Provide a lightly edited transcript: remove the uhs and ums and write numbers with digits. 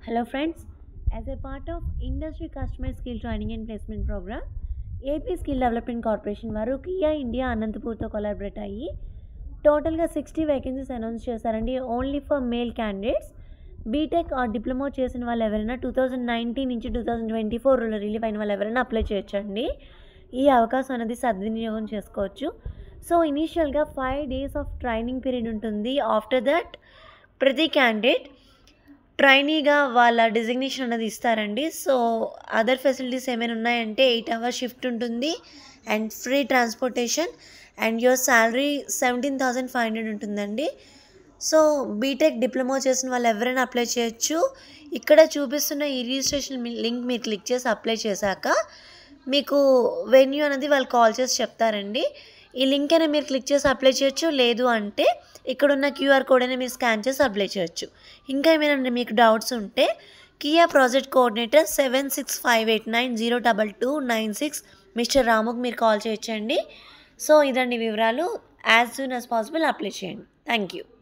Hello friends, as a part of Industry Customer Skill Training and Placement Program, AP Skill Development Corporation వారు Kia India అనంతపూర్తో collaborate అయ్యి టోటల్గా 60 vacancies announce చేశారండి. Only for male candidates. BTech or diploma చేసిన వాళ్ళు ఎవరైనా 2019 నుంచి 2024 relieve అయిన వాళ్ళు ఎవరైనా అప్లై చేయొచ్చండి. ఈ అవకాశం అనేది సద్వినియోగం చేసుకోవచ్చు. సో ఇనీషియల్గా 5 days ఆఫ్ ట్రైనింగ్ పీరియడ్ ఉంటుంది. ఆఫ్టర్ దట్ ప్రతి క్యాండిడేట్ ట్రైనీగా వాళ్ళ డిజిగ్నేషన్ అనేది ఇస్తారండి. సో అదర్ ఫెసిలిటీస్ ఏమైనా ఉన్నాయంటే 8 hours షిఫ్ట్ ఉంటుంది and free transportation and your salary 17,500 ఉంటుందండి. సో బీటెక్ డిప్లొమా చేసిన వాళ్ళు ఎవరైనా అప్లై చేయొచ్చు. ఇక్కడ చూపిస్తున్న ఈ రిజిస్ట్రేషన్ లింక్ మీరు క్లిక్ చేసి అప్లై చేశాక మీకు వెన్యూ అనేది వాళ్ళు కాల్ చేసి చెప్తారండి. ఈ లింక్ అయినా మీరు క్లిక్ చేసి అప్లై చేయొచ్చు, లేదు అంటే ఇక్కడున్న క్యూఆర్ కోడ్ అయినా మీరు స్కాన్ చేసి అప్లై చేయొచ్చు. ఇంకా ఏమైనా మీకు డౌట్స్ ఉంటే కియా ప్రాజెక్ట్ కోఆర్డినేటర్ 7658902296 మిస్టర్ రాముకి మీరు కాల్ చేయొచ్చండి. సో ఇదండి వివరాలు. As soon as possible apply చేయండి. Thank you.